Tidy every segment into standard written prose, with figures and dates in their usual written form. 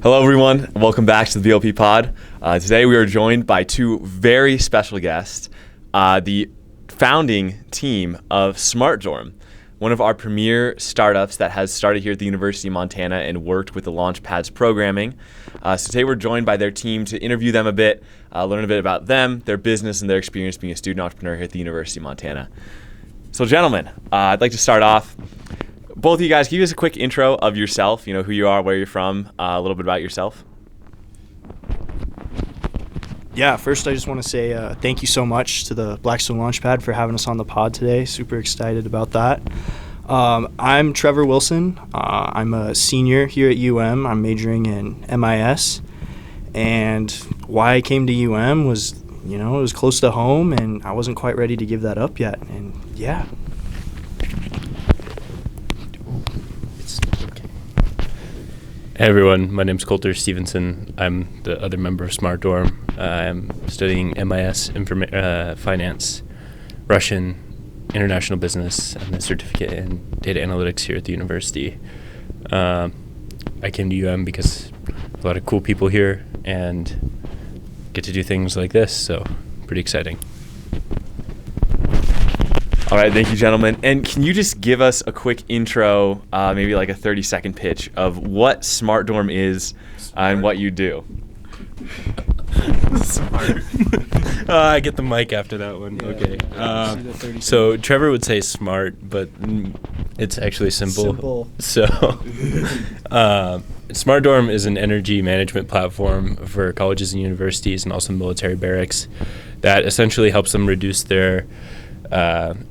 Hello, everyone. Welcome back to the BLPod. Today we are joined by two very special guests, the founding team of SmartDorm, one of our premier startups that has started here at the University of Montana and worked with the Launchpad's programming. So today we're joined by their team to interview them a bit, learn a bit about them, their business, and their experience being a student entrepreneur here at the University of Montana. So gentlemen, I'd like to start off. Both of you guys, can you give us a quick intro of yourself, who you are, where you're from, a little bit about yourself? Yeah, first I just want to say thank you so much to the Blackstone Launchpad for having us on the pod today. Super excited about that. I'm Trevor Wilson. I'm a senior here at UM. I'm majoring in MIS. And why I came to UM was, it was close to home and I wasn't quite ready to give that up yet. And yeah. Hey everyone, my name's Coulter Stevenson. I'm the other member of SmartDorm. I'm studying MIS Finance, Russian, International Business, and a certificate in Data Analytics here at the university. I came to UM because a lot of cool people here and get to do things like this, so pretty exciting. All right, thank you, gentlemen. And can you just give us a quick intro, maybe like a 30-second pitch of what SmartDorm is and what you do? Smart. I get the mic after that one. Yeah, okay. So Trevor would say smart, but it's actually simple. So SmartDorm is an energy management platform for colleges and universities and also military barracks that essentially helps them reduce their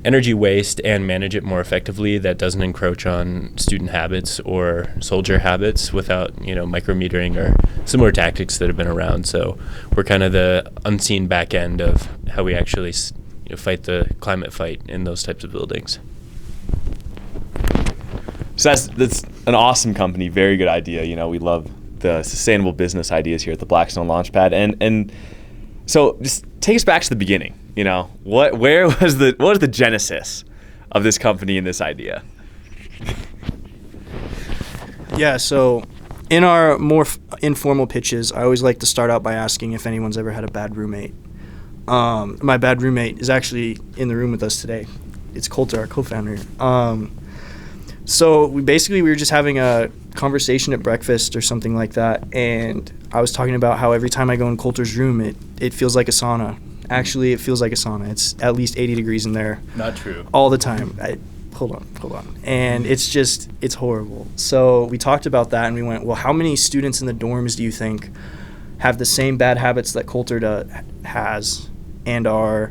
energy waste and manage it more effectively that doesn't encroach on student habits or soldier habits without, micrometering or similar tactics that have been around. So we're kind of the unseen back end of how we actually fight the climate fight in those types of buildings. So that's an awesome company, very good idea. We love the sustainable business ideas here at the Blackstone Launchpad. And so just take us back to the beginning. What was the genesis of this company and this idea? Yeah, so in our more informal pitches, I always like to start out by asking if anyone's ever had a bad roommate. My bad roommate is actually in the room with us today. It's Coulter, our co-founder. So we were just having a conversation at breakfast or something like that, and I was talking about how every time I go in Coulter's room, it feels like a sauna. Actually, it feels like a sauna. It's at least 80 degrees in there. Not true. All the time. Hold on. And it's horrible. So we talked about that and we went, well, how many students in the dorms do you think have the same bad habits that Coulter has and are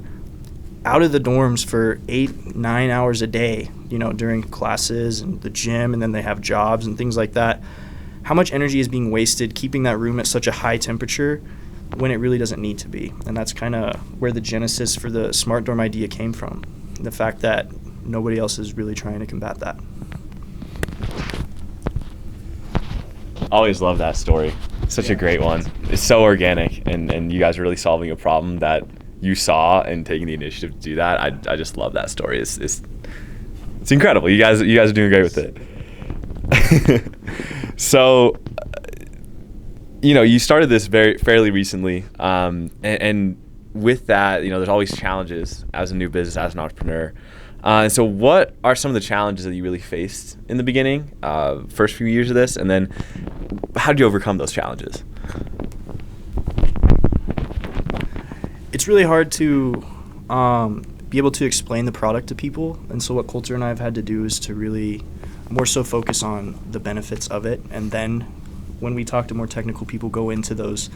out of the dorms for 8-9 hours a day, during classes and the gym, and then they have jobs and things like that? How much energy is being wasted keeping that room at such a high temperature when it really doesn't need to be? And that's kind of where the genesis for the SmartDorm idea came from. The fact that nobody else is really trying to combat that. Always love that story. Such a great one. It's so organic, and you guys are really solving a problem that you saw and taking the initiative to do that. I just love that story. It's incredible. You guys are doing great with it. So, you started this fairly recently, and with that, there's always challenges as a new business, as an entrepreneur. And so what are some of the challenges that you really faced in the beginning, first few years of this, and then how did you overcome those challenges? It's really hard to be able to explain the product to people, and so what Coulter and I have had to do is to really more so focus on the benefits of it, and then when we talk to more technical people, go into those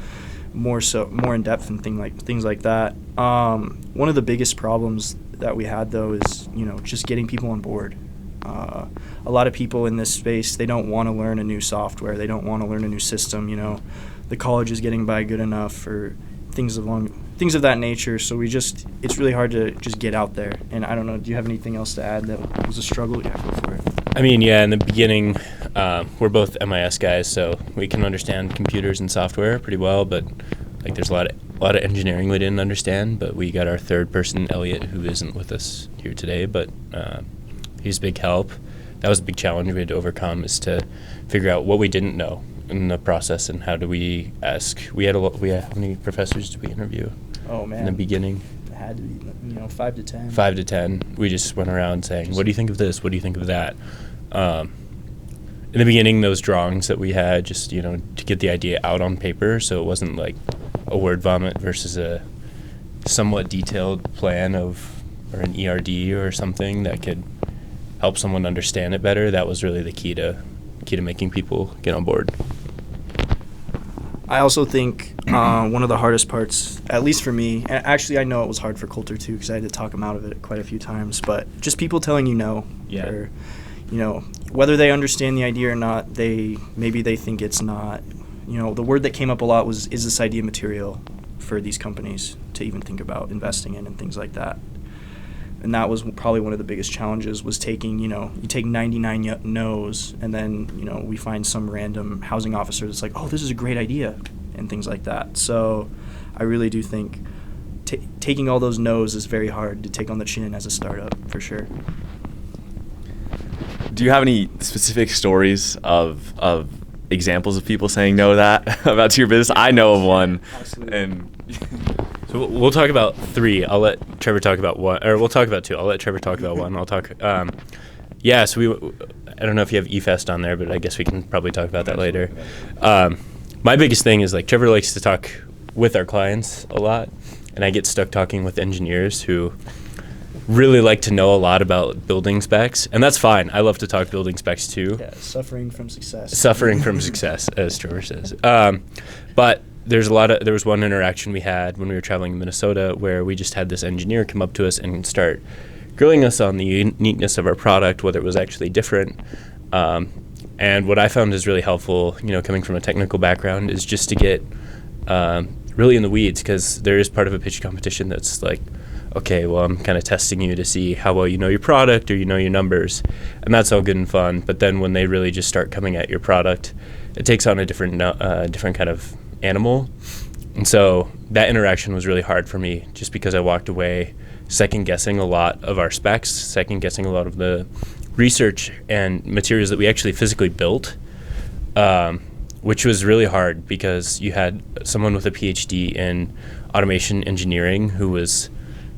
more in depth and things like that. One of the biggest problems that we had though is just getting people on board. A lot of people in this space, they don't want to learn a new software, they don't want to learn a new system. The college is getting by good enough for things of that nature. So it's really hard to just get out there. And I don't know, do you have anything else to add that was a struggle? Yeah, go for it. In the beginning, we're both MIS guys, so we can understand computers and software pretty well, but there's a lot of engineering we didn't understand. But we got our third person, Elliot, who isn't with us here today, but he's a big help. That was a big challenge we had to overcome, is to figure out what we didn't know in the process, and how do we ask? How many professors did we interview? Oh man, in the beginning, it had to be 5 to 10. 5 to 10. We just went around saying, "What do you think of this? What do you think of that?" In the beginning, those drawings that we had, just to get the idea out on paper, so it wasn't like a word vomit versus a somewhat detailed plan or an ERD or something that could help someone understand it better. That was really the key to making people get on board. I also think one of the hardest parts, at least for me, and actually I know it was hard for Coulter too, because I had to talk him out of it quite a few times, but just people telling you no. Yeah. Or, whether they understand the idea or not, maybe they think it's not. The word that came up a lot is this idea material for these companies to even think about investing in and things like that. And that was probably one of the biggest challenges, was taking, you take 99 no's, and then, we find some random housing officer that's like, oh, this is a great idea, and things like that. So I really do think taking all those no's is very hard to take on the chin as a startup, for sure. Do you have any specific stories of examples of people saying no to that about your business? I know of one. Absolutely. And So we'll talk about 3. I'll let Trevor talk about 1, or we'll talk about 2. I'll let Trevor talk about 1. I'll talk. Yeah. So I don't know if you have eFest on there, but I guess we can probably talk about that later. My biggest thing is, like, Trevor likes to talk with our clients a lot, and I get stuck talking with engineers who really like to know a lot about building specs, and that's fine. I love to talk building specs too. Yeah, suffering from success. Suffering from success, as Trevor says. But there was one interaction we had when we were traveling in Minnesota where we just had this engineer come up to us and start grilling us on the uniqueness of our product, whether it was actually different. And what I found is really helpful, coming from a technical background, is just to get really in the weeds, because there is part of a pitch competition that's like, okay, well, I'm kind of testing you to see how well you know your product or you know your numbers, and that's all good and fun. But then when they really just start coming at your product, it takes on a different kind of animal. And so that interaction was really hard for me, just because I walked away second-guessing a lot of our specs, second-guessing a lot of the research and materials that we actually physically built, which was really hard because you had someone with a PhD in automation engineering who was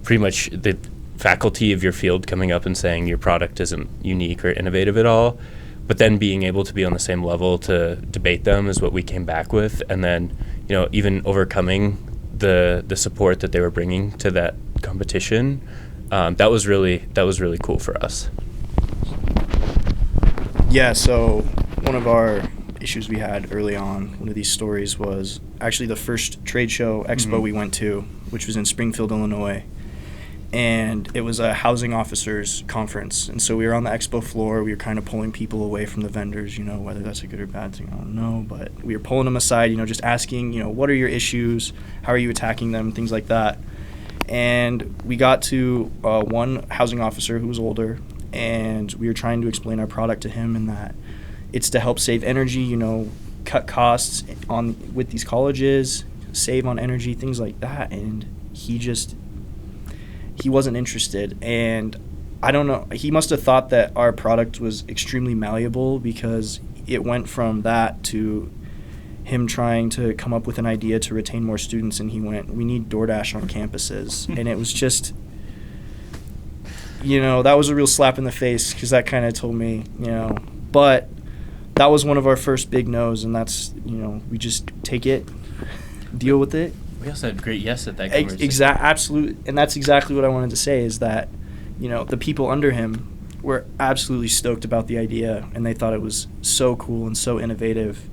pretty much the faculty of your field coming up and saying your product isn't unique or innovative at all, but then being able to be on the same level to debate them is what we came back with. And then, even overcoming the support that they were bringing to that competition, that was really cool for us. Yeah, so one of our issues we had early on, one of these stories, was actually the first trade show expo we went to, which was in Springfield, Illinois. And it was a housing officers conference. And so we were on the expo floor. We were kind of pulling people away from the vendors, whether that's a good or bad thing, I don't know. But we were pulling them aside, just asking, what are your issues? How are you attacking them? Things like that. And we got to one housing officer who was older, and we were trying to explain our product to him, and that it's to help save energy, cut costs with these colleges, save on energy, things like that. And he wasn't interested, and I don't know, he must have thought that our product was extremely malleable, because it went from that to him trying to come up with an idea to retain more students, and he went, we need DoorDash on campuses. And it was just, that was a real slap in the face, because that kind of told me, but that was one of our first big no's, and that's, we just take it, deal with it. We also had great yes at that conversation. Absolutely, and that's exactly what I wanted to say, is that, the people under him were absolutely stoked about the idea, and they thought it was so cool and so innovative.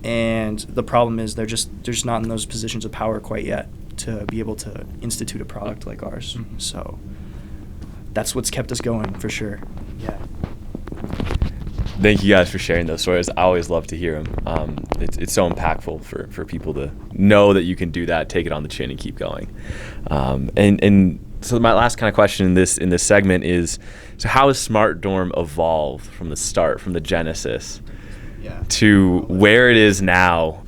And the problem is they're just not in those positions of power quite yet to be able to institute a product like ours. Mm-hmm. So that's what's kept us going, for sure. Yeah. Thank you guys for sharing those stories. I always love to hear them. It's so impactful for people to know that you can do that, take it on the chin, and keep going. And so my last kind of question in this segment is, so how has SmartDorm evolved from the start, from the genesis, to where it is now,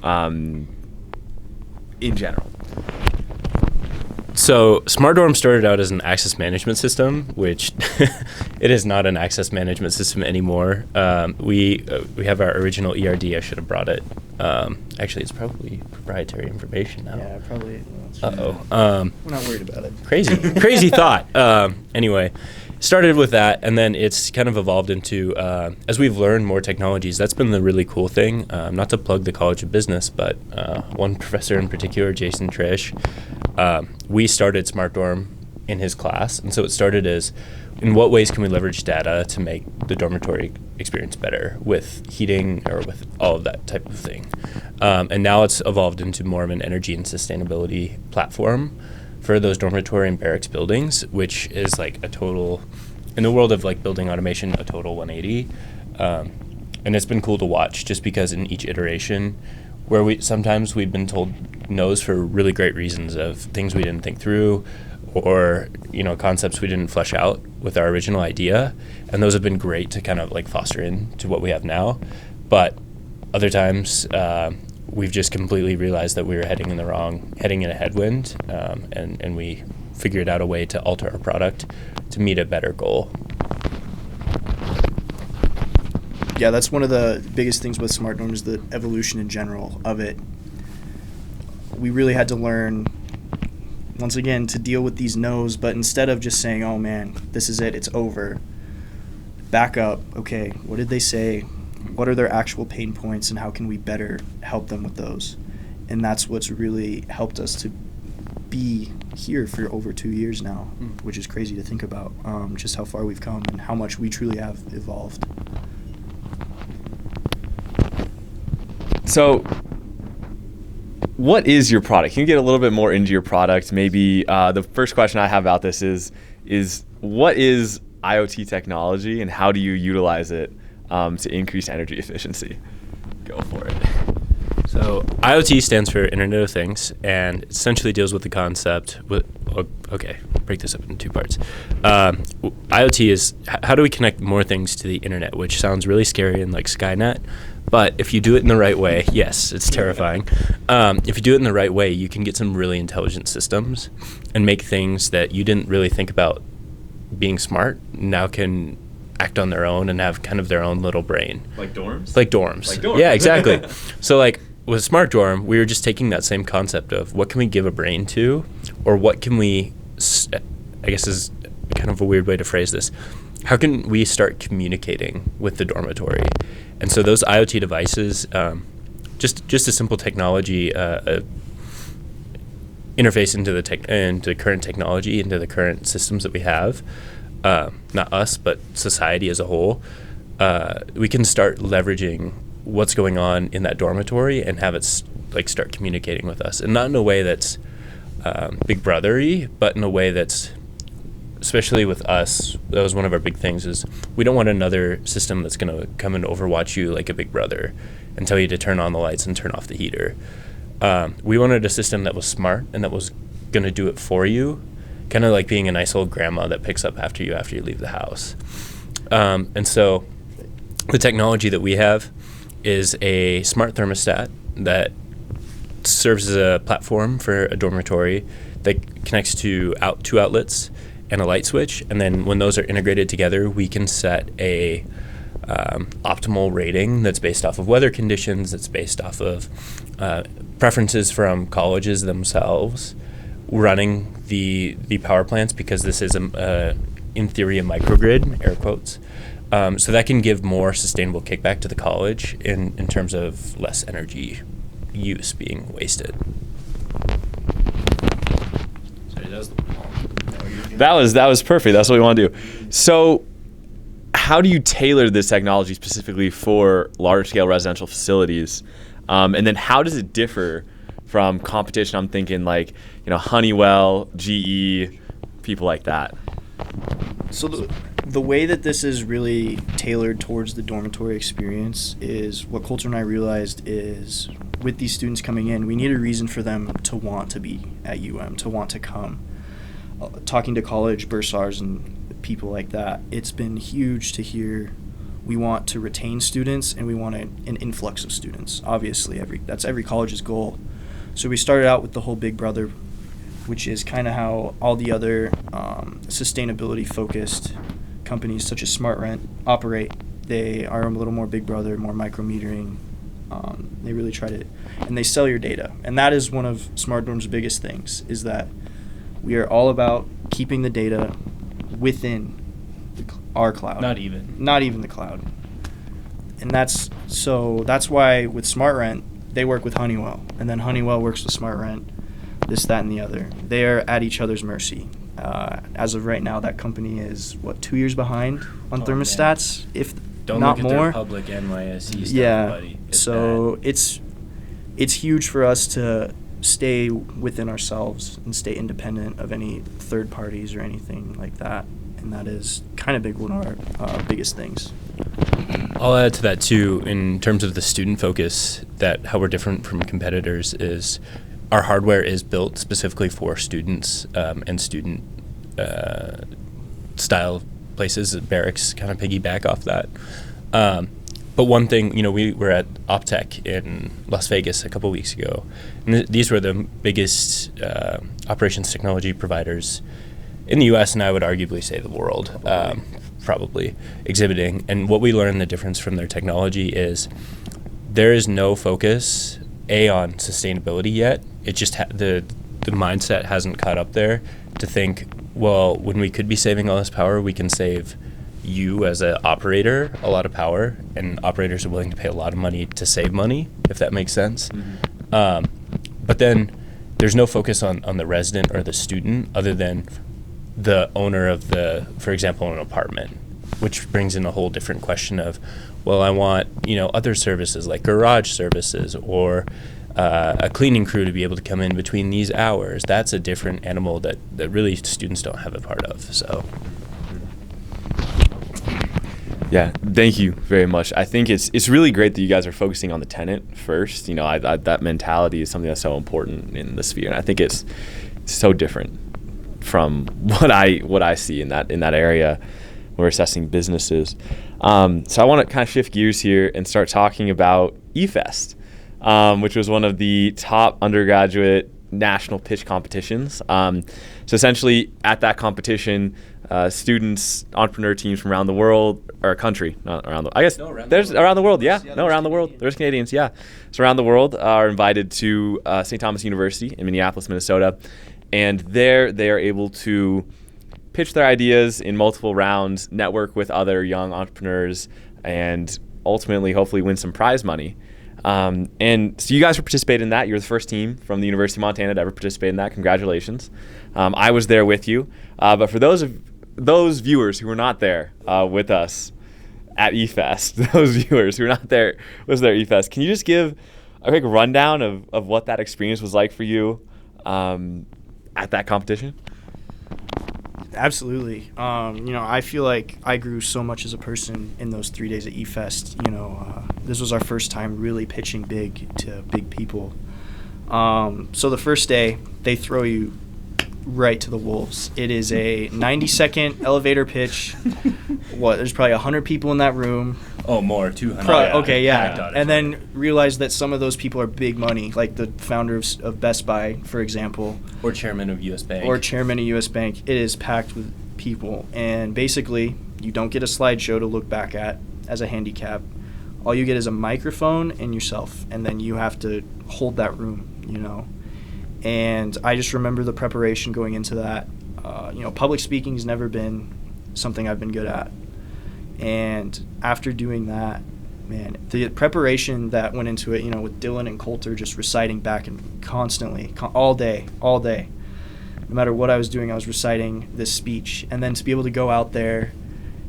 in general? So SmartDorm started out as an access management system, which it is not an access management system anymore. We have our original ERD. I should have brought it. Actually, it's probably proprietary information now. Yeah, probably. Uh-oh. We're not worried about it. Crazy thought. Anyway, started with that, and then it's kind of evolved into, as we've learned more technologies, that's been the really cool thing. Not to plug the College of Business, but one professor in particular, Jason Trish, we started SmartDorm in his class. And so it started as, in what ways can we leverage data to make the dormitory experience better with heating or with all of that type of thing. And now it's evolved into more of an energy and sustainability platform for those dormitory and barracks buildings, which is like a total, in the world of like building automation, a total 180. And it's been cool to watch just because in each iteration, where sometimes we've been told no's for really great reasons of things we didn't think through, or concepts we didn't flesh out with our original idea, and those have been great to kind of like foster into what we have now. But other times we've just completely realized that we were heading in a headwind, and we figured out a way to alter our product to meet a better goal. Yeah, that's one of the biggest things with SmartDorm is the evolution in general of it. We really had to learn, once again, to deal with these no's, but instead of just saying, oh man, this is it, it's over, back up, okay, what did they say? What are their actual pain points, and how can we better help them with those? And that's what's really helped us to be here for over 2 years now, which is crazy to think about, just how far we've come and how much we truly have evolved. So what is your product? Can you get a little bit more into your product? Maybe the first question I have about this is what is IoT technology, and how do you utilize it to increase energy efficiency? Go for it. So IoT stands for Internet of Things, and essentially deals with the concept okay, break this up into two parts. IoT is how do we connect more things to the internet, which sounds really scary and like Skynet. But if you do it in the right way, yes, it's terrifying. If you do it in the right way, you can get some really intelligent systems and make things that you didn't really think about being smart now can act on their own and have kind of their own little brain. Like dorms? Like dorms. Like dorms. Yeah, exactly. So like with SmartDorm, we were just taking that same concept of what can we give a brain to, or what can we, I guess is kind of a weird way to phrase this, how can we start communicating with the dormitory? And so those IoT devices, just a simple technology interface into current technology, into the current systems that we have, not us, but society as a whole, we can start leveraging what's going on in that dormitory and have it start communicating with us. And not in a way that's big brother-y, but in a way that's, especially with us, that was one of our big things, is we don't want another system that's going to come and overwatch you like a big brother and tell you to turn on the lights and turn off the heater. We wanted a system that was smart and that was going to do it for you, kind of like being a nice old grandma that picks up after you leave the house. And so the technology that we have is a smart thermostat that serves as a platform for a dormitory that connects to two outlets and a light switch, and then when those are integrated together, we can set a optimal rating that's based off of weather conditions, that's based off of preferences from colleges themselves running the power plants, because this is in theory a microgrid, air quotes. So that can give more sustainable kickback to the college in terms of less energy use being wasted. Sorry, that was the That was perfect. That's what we want to do. So how do you tailor this technology specifically for large-scale residential facilities? And then how does it differ from competition? I'm thinking like, Honeywell, GE, people like that. So the way that this is really tailored towards the dormitory experience is what Coulter and I realized is with these students coming in, we need a reason for them to want to be at UM, to want to come. Talking to college bursars and people like that, it's been huge to hear we want to retain students and we want an influx of students. Obviously, that's every college's goal. So we started out with the whole Big Brother which is kind of how all the other sustainability-focused companies such as SmartRent operate. They are a little more Big Brother, more micrometering. They really try to, and they sell your data. And that is one of SmartDorm's biggest things, is that we are all about keeping the data within our cloud. Not even the cloud. And that's why with SmartRent, they work with Honeywell, and then Honeywell works with SmartRent, this, that, and the other. They are at each other's mercy. As of right now, that company is, 2 years behind on thermostats, if Don't not look at more. their public NYSE stuff, Yeah, buddy. so it's huge for us to stay within ourselves and stay independent of any third parties or anything like that. And that is kind of one of our biggest things. I'll add to that too, in terms of the student focus, that how we're different from competitors is our hardware is built specifically for students and student style places. Barracks kind of piggyback off that. But one thing, we were at OpTech in Las Vegas a couple weeks ago, and these were the biggest operations technology providers in the U.S. and I would arguably say the world, probably exhibiting. And what we learned, the difference from their technology, is there is no focus on sustainability yet. It just the mindset hasn't caught up there to think, well, when we could be saving all this power, we can save you as an operator a lot of power, and operators are willing to pay a lot of money to save money, if that makes sense. Mm-hmm. But then there's no focus on the resident or the student other than the owner of for example, an apartment, which brings in a whole different question of, well, I want, other services like garage services or a cleaning crew to be able to come in between these hours. That's a different animal that really students don't have a part of, so. Yeah, thank you very much. I think it's really great that you guys are focusing on the tenant first. That mentality is something that's so important in the sphere, and I think it's so different from what I see in that area when we're assessing businesses. So I want to kind of shift gears here and start talking about eFest, which was one of the top undergraduate national pitch competitions. So essentially, at that competition, students, entrepreneur teams from around the world, or country, not around the, I guess, around the world, yeah. No, around the world. There's Canadians, yeah. So around the world are invited to St. Thomas University in Minneapolis, Minnesota. And there they are able to pitch their ideas in multiple rounds, network with other young entrepreneurs, and ultimately, hopefully, win some prize money. And so you guys were participating in that. You're the first team from the University of Montana to ever participate in that. Congratulations. I was there with you. But for those viewers who were not there with us at eFest, those viewers who were not there was there at eFest, can you just give a quick rundown of what that experience was like for you at that competition? Absolutely. I feel like I grew so much as a person in those 3 days at eFest. This was our first time really pitching big to big people. So the first day, they throw you right to the wolves. It is a 90-second elevator pitch. There's probably 100 people in that room. Oh, more, 200. Okay, yeah. And then realize that some of those people are big money, like the founder of Best Buy, for example. Or chairman of U.S. Bank. It is packed with people. And basically, you don't get a slideshow to look back at as a handicap. All you get is a microphone and yourself. And then you have to hold that room, And I just remember the preparation going into that. Public speaking has never been something I've been good at. And after doing that, man, the preparation that went into it, with Dylan and Coulter just reciting back and constantly, all day. No matter what I was doing, I was reciting this speech. And then to be able to go out there,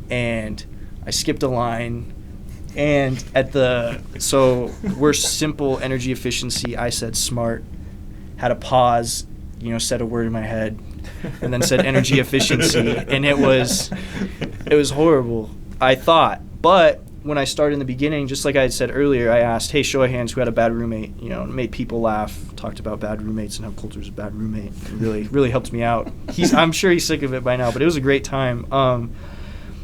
and I skipped a line, and so we're simple energy efficiency, I said smart, had a pause, said a word in my head, and then said energy efficiency, and it was horrible, I thought. But when I started in the beginning, just like I had said earlier, I asked, hey, show of hands who had a bad roommate, made people laugh, talked about bad roommates and how Coulter's a bad roommate. It really helped me out. I'm sure he's sick of it by now, but it was a great time.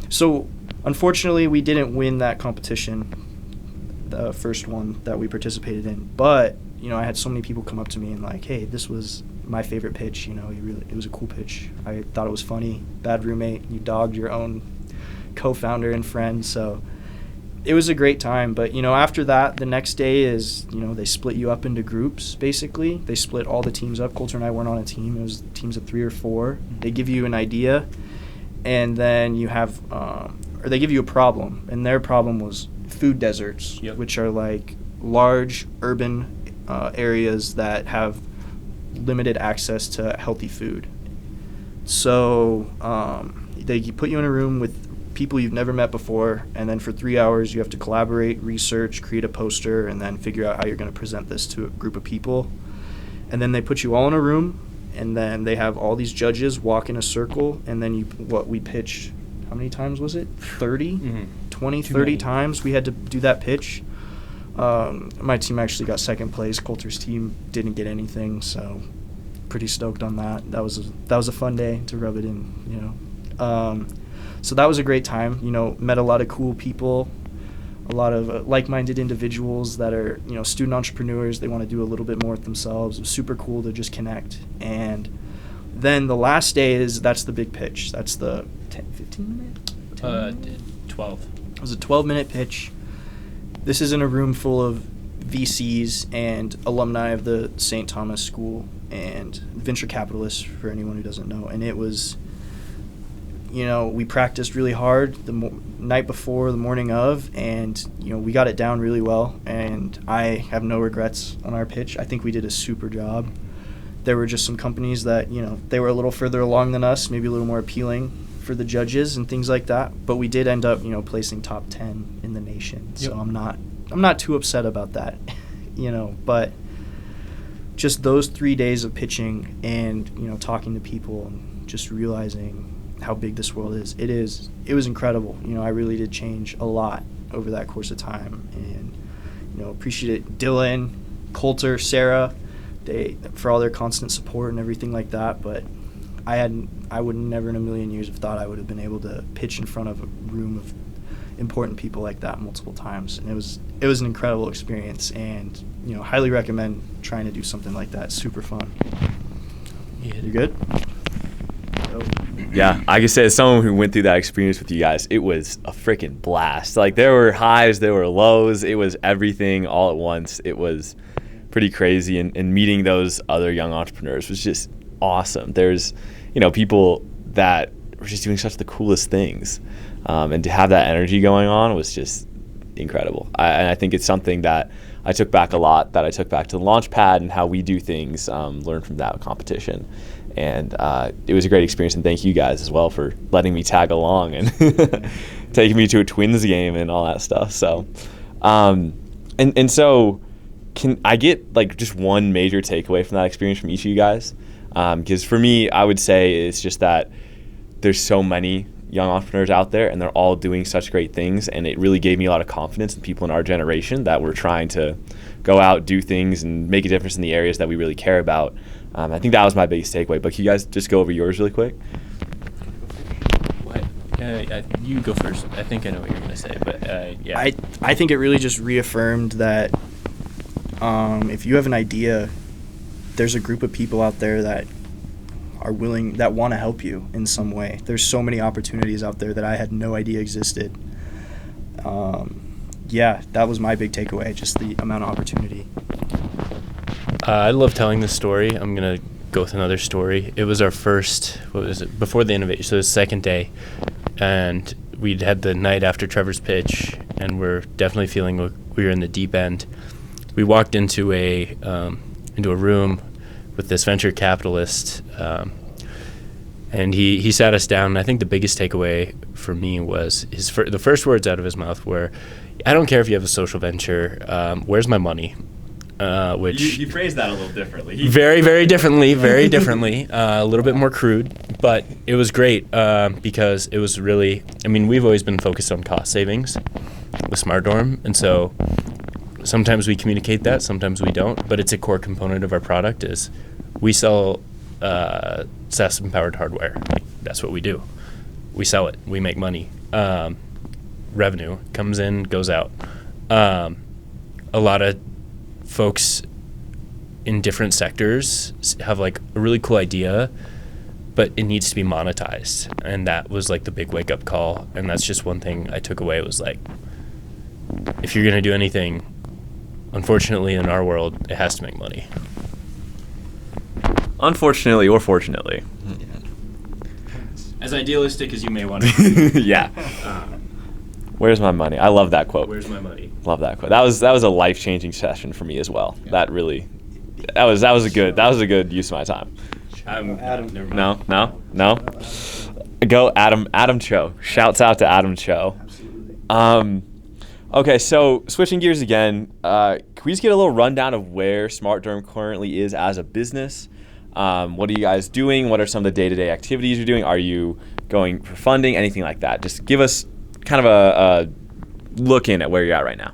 So unfortunately, we didn't win that competition, the first one that we participated in, but I had so many people come up to me and like, hey, this was my favorite pitch. It was a cool pitch. I thought it was funny. Bad roommate, you dogged your own co-founder and friend, so it was a great time. But after that, the next day is they split you up into groups. Basically, they split all the teams up. Coulter and I weren't on a team. It was teams of 3 or 4. They give you an idea, and then you have or they give you a problem, and their problem was food deserts. Yep. Which are like large urban areas that have limited access to healthy food. So they put you in a room with people you've never met before, and then for 3 hours you have to collaborate, research, create a poster, and then figure out how you're going to present this to a group of people. And then they put you all in a room, and then they have all these judges walk in a circle, and then we pitched, how many times was it? 30? Mm-hmm. 20, 30 times we had to do that pitch. My team actually got second place. Coulter's team didn't get anything, so pretty stoked on that. That was a fun day to rub it in, So that was a great time. Met a lot of cool people, a lot of like-minded individuals that are, student entrepreneurs. They want to do a little bit more with themselves. It was super cool to just connect. And then the last day that's the big pitch. That's the 15-minute? 12. It was a 12-minute pitch. This is in a room full of VCs and alumni of the St. Thomas School and venture capitalists, for anyone who doesn't know. And it was, we practiced really hard the night before, the morning of, and, we got it down really well. And I have no regrets on our pitch. I think we did a super job. There were just some companies that, they were a little further along than us, maybe a little more appealing for the judges and things like that. But we did end up, placing top 10 in the nation. So I'm not too upset about that, but just those 3 days of pitching and, talking to people and just realizing how big this world is. It was incredible. I really did change a lot over that course of time, and, appreciate Dylan, Coulter, Sarah, for all their constant support and everything like that. But I would never in a million years have thought I would have been able to pitch in front of a room of important people like that multiple times. And it was an incredible experience, and, highly recommend trying to do something like that. Super fun. Yeah. You good? Yeah, I can say as someone who went through that experience with you guys, it was a freaking blast. Like, there were highs, there were lows. It was everything all at once. It was pretty crazy, and meeting those other young entrepreneurs was just awesome. There's, people that were just doing such the coolest things, and to have that energy going on was just incredible. And I think it's something that I took back a lot, that I took back to the Launchpad and how we do things, learn from that competition. And it was a great experience, and thank you guys as well for letting me tag along and taking me to a Twins game and all that stuff. So, and so, can I get like just one major takeaway from that experience from each of you guys? Because for me, I would say it's just that there's so many young entrepreneurs out there, and they're all doing such great things, and it really gave me a lot of confidence in people in our generation that were trying to go out, do things, and make a difference in the areas that we really care about. I think that was my biggest takeaway. But can you guys just go over yours really quick? What? You go first. I think I know what you're going to say, but yeah. I think it really just reaffirmed that if you have an idea, there's a group of people out there that are willing, that want to help you in some way. There's so many opportunities out there that I had no idea existed. Yeah, that was my big takeaway, just the amount of opportunity. I love telling this story. I'm going to go with another story. It was our first, before the innovation, so it was the second day. And we'd had the night after Trevor's pitch, and we're definitely feeling we were in the deep end. We walked into a room with this venture capitalist, and he sat us down. And I think the biggest takeaway for me was the first words out of his mouth were, "I don't care if you have a social venture. Where's my money?" Which you phrased that a little differently. Very, very differently, a little bit more crude, but it was great because it was really, we've always been focused on cost savings with SmartDorm, and so sometimes we communicate that, sometimes we don't, but it's a core component of our product is we sell SaaS-empowered hardware. Like, that's what we do. We sell it. We make money. Revenue comes in, goes out. A lot of folks in different sectors have like a really cool idea, but it needs to be monetized. And that was like the big wake up call. And that's just one thing I took away. It was like, if you're going to do anything, unfortunately in our world, it has to make money. Unfortunately or fortunately. As idealistic as you may want to be. Yeah. Where's my money? I love that quote. Where's my money? Love that quote. That was a life-changing session for me as well. Yeah. That was a good use of my time. Adam. Never mind. No. Go Adam Cho. Shouts out to Adam Cho. Absolutely. Okay, so switching gears again, can we just get a little rundown of where SmartDorm currently is as a business? What are you guys doing? What are some of the day-to-day activities you're doing? Are you going for funding? Anything like that? Just give us kind of a look in at where you're at right now.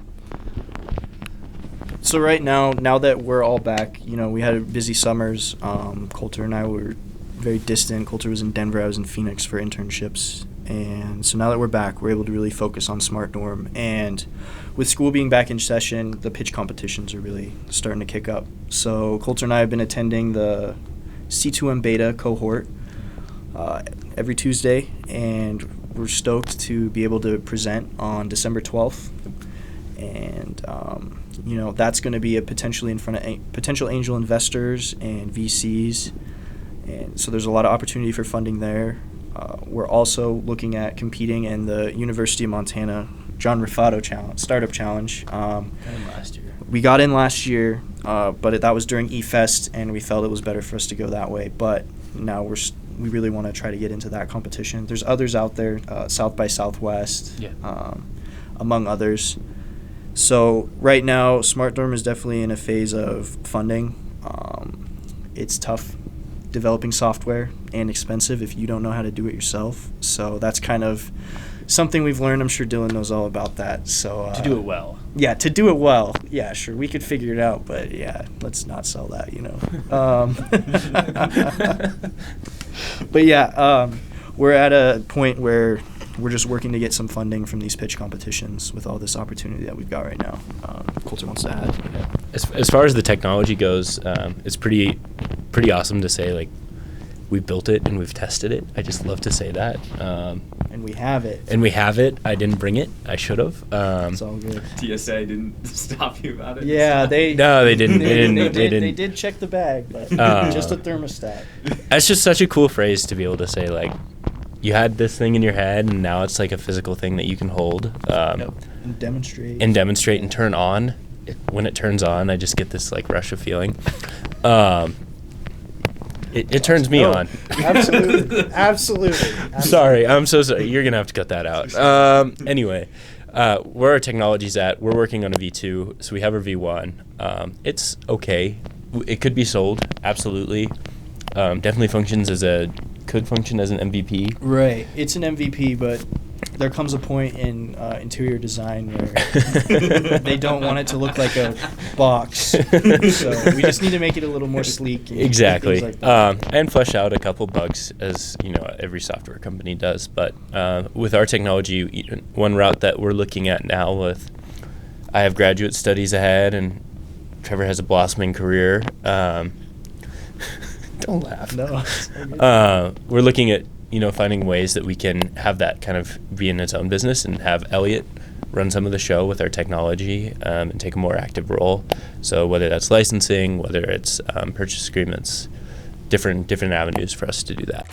So right now that we're all back, we had busy summers. Coulter and I were very distant. Coulter was in Denver. I was in Phoenix for internships. And so now that we're back, we're able to really focus on SmartDorm. And with school being back in session, the pitch competitions are really starting to kick up. So Coulter and I have been attending the C2M beta cohort every Tuesday, and we're stoked to be able to present on December 12th. And, that's going to be potentially in front of potential angel investors and VCs. And so there's a lot of opportunity for funding there. We're also looking at competing in the University of Montana John Riffato Startup Challenge. Last year. We got in last year, but that was during eFest, and we felt it was better for us to go that way. But now we really want to try to get into that competition. There's others out there, South by Southwest, among others. So right now, SmartDorm is definitely in a phase of funding. It's tough developing software and expensive if you don't know how to do it yourself. So that's kind of something we've learned. I'm sure Dylan knows all about that. So to do it well. Yeah, to do it well. Yeah, sure, we could figure it out, but yeah, let's not sell that, But yeah, we're at a point where we're just working to get some funding from these pitch competitions with all this opportunity that we've got right now. Coulter wants to add. As far as the technology goes, it's pretty awesome to say, like, we built it and we've tested it. I just love to say that. And we have it. I didn't bring it. I should have. It's all good. TSA didn't stop you about it? Yeah, they didn't. They did check the bag, but just a thermostat. That's just such a cool phrase to be able to say, like, you had this thing in your head and now it's like a physical thing that you can hold. And demonstrate. And turn on. When it turns on, I just get this like rush of feeling. It turns me on. Absolutely. Sorry, I'm so sorry. You're gonna have to cut that out. Anyway, where our technology's at, we're working on a V2, so we have our V1. It's okay. It could be sold, absolutely. Definitely could function as an MVP. Right. It's an MVP, but there comes a point in interior design where they don't want it to look like a box. So we just need to make it a little more sleek. And exactly. Things like that. And flesh out a couple bugs, as every software company does. But with our technology, one route that we're looking at now I have graduate studies ahead, and Trevor has a blossoming career. Don't laugh. No. We're looking at finding ways that we can have that kind of be in its own business and have Elliot run some of the show with our technology and take a more active role. So whether that's licensing, whether it's purchase agreements, different avenues for us to do that.